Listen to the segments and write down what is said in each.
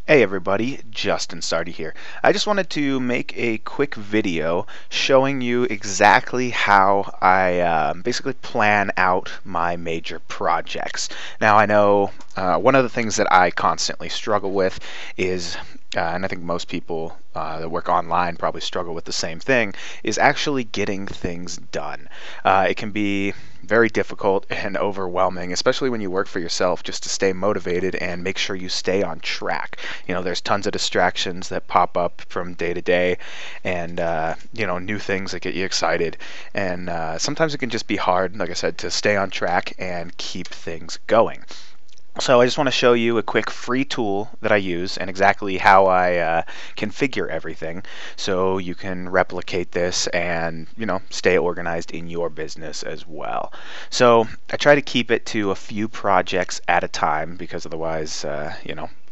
Hey everybody, Justin Sardi here. I just wanted to make a quick video showing you exactly how I basically plan out my major projects. Now I know one of the things that I constantly struggle with is, and I think most people that work online probably struggle with the same thing, is actually getting things done. It can be very difficult and overwhelming, especially when you work for yourself, just to stay motivated and make sure you stay on track. You know, there's tons of distractions that pop up from day to day, and new things that get you excited. And sometimes it can just be hard, like I said, to stay on track and keep things going. So I just want to show you a quick free tool that I use and exactly how I configure everything so you can replicate this and stay organized in your business as well. So I try to keep it to a few projects at a time because otherwise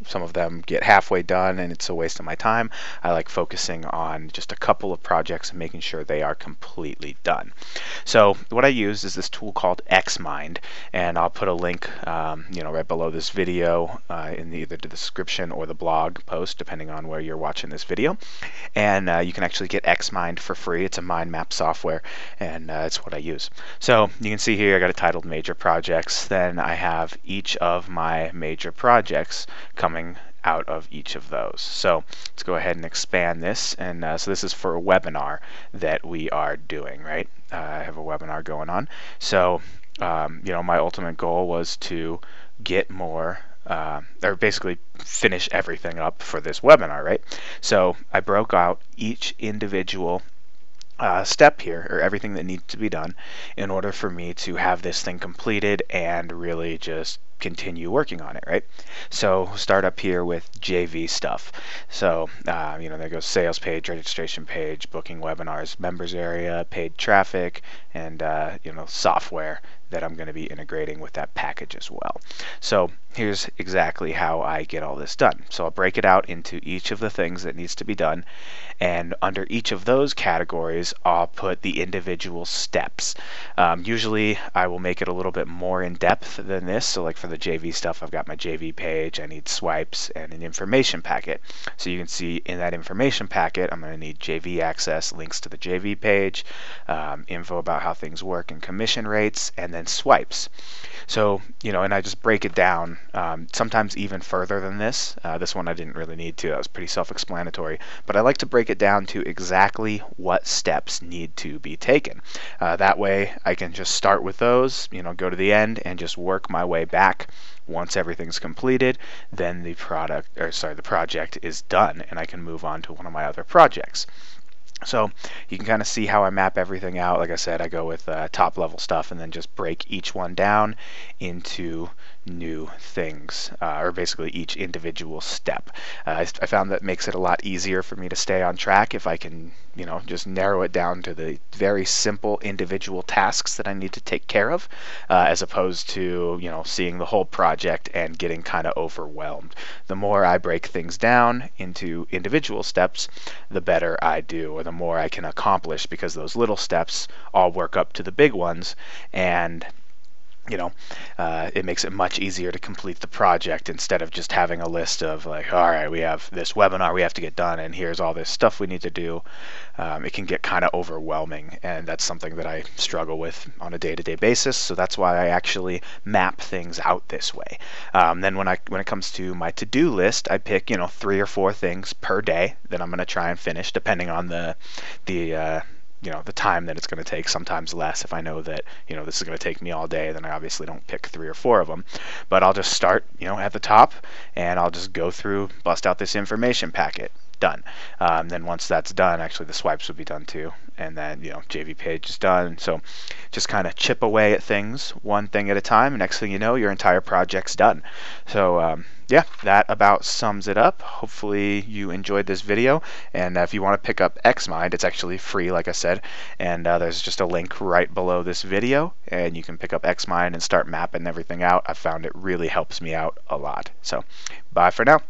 some of them get halfway done and it's a waste of my time. I like focusing on just a couple of projects and making sure they are completely done. So what I use is this tool called xmind, and I'll put a link right below this video in either the description or the blog post, depending on where you're watching this video. And you can actually get xmind for free. It's a mind map software, and it's what I use. So you can see here I got it titled Major Projects. Then I have each of my major projects coming out of each of those. So let's go ahead and expand this. And so this is for a webinar that we are doing, right? I have a webinar going on. So my ultimate goal was to get more or basically finish everything up for this webinar, right? So I broke out each individual step here, or everything that needs to be done in order for me to have this thing completed and really just continue working on it, right? So start up here with JV stuff. So there goes sales page, registration page, booking webinars, members area, paid traffic, and software that I'm going to be integrating with that package as well. So here's exactly how I get all this done. So I'll break it out into each of the things that needs to be done, and under each of those categories I'll put the individual steps. Usually I will make it a little bit more in depth than this. So like for the JV stuff, I've got my JV page, I need swipes and an information packet. So you can see in that information packet I'm going to need JV access, links to the JV page, info about how things work and commission rates, and then swipes. So and I just break it down sometimes even further than this. This one I didn't really need to. That was pretty self-explanatory, but I like to break it down to exactly what steps need to be taken. That way I can just start with those, go to the end and just work my way back. Once everything's completed, then the project is done and I can move on to one of my other projects. So you can kind of see how I map everything out. Like I said, I go with top level stuff and then just break each one down into new things, or basically each individual step. I found that makes it a lot easier for me to stay on track if I can just narrow it down to the very simple individual tasks that I need to take care of, as opposed to seeing the whole project and getting kind of overwhelmed. The more I break things down into individual steps, the better I do, or the more I can accomplish, because those little steps all work up to the big ones, and it makes it much easier to complete the project instead of just having a list of like, all right, we have this webinar we have to get done and here's all this stuff we need to do. It can get kind of overwhelming, and that's something that I struggle with on a day-to-day basis. So that's why I actually map things out this way. Then when it comes to my to-do list, I pick 3 or 4 things per day that I'm going to try and finish, depending on the time that it's going to take. Sometimes less. If I know that this is going to take me all day, then I obviously don't pick 3 or 4 of them, but I'll just start at the top and I'll just go through, bust out this information packet. Done. Then once that's done, actually the swipes would be done too, and then JV page is done. So just kind of chip away at things one thing at a time, and next thing you know, your entire project's done. So yeah, that about sums it up. Hopefully you enjoyed this video, and if you want to pick up xmind, it's actually free, like I said, and there's just a link right below this video, and you can pick up xmind and start mapping everything out. I found it really helps me out a lot. So bye for now.